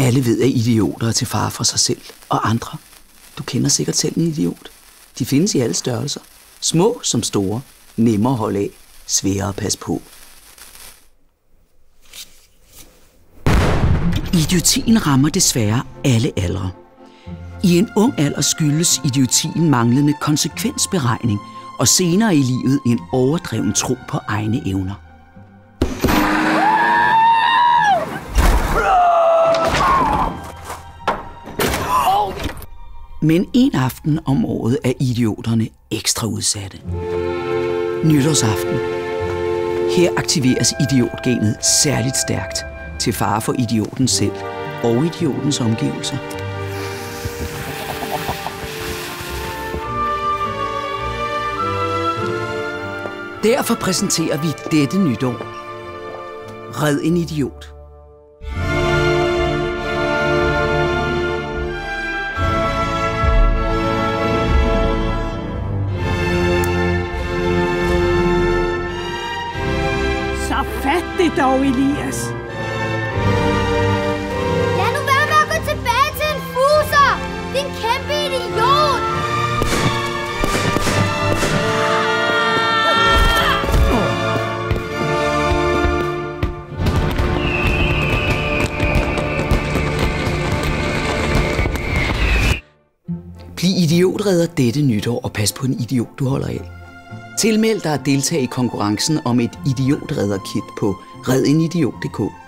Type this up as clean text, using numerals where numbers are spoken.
Alle ved, at idioter er til fare for sig selv og andre. Du kender sikkert selv en idiot. De findes i alle størrelser. Små som store. Nemmere at holde af. Sværere at passe på. Idiotien rammer desværre alle aldre. I en ung alder skyldes idiotien manglende konsekvensberegning og senere i livet en overdreven tro på egne evner. Men en aften om året er idioterne ekstra udsatte. Nytårsaften. Her aktiveres idiotgenet særligt stærkt til fare for idioten selv og idiotens omgivelser. Derfor præsenterer vi dette nytår. Red en idiot. Så fat det dog, Elias. Lad nu være med at gå tilbage til en fuser! Din kæmpe idiot! Bliv idiotredder dette nytår og pas på en idiot, du holder af. Tilmeld dig at deltage i konkurrencen om et idiotredderkit på redenidiot.dk.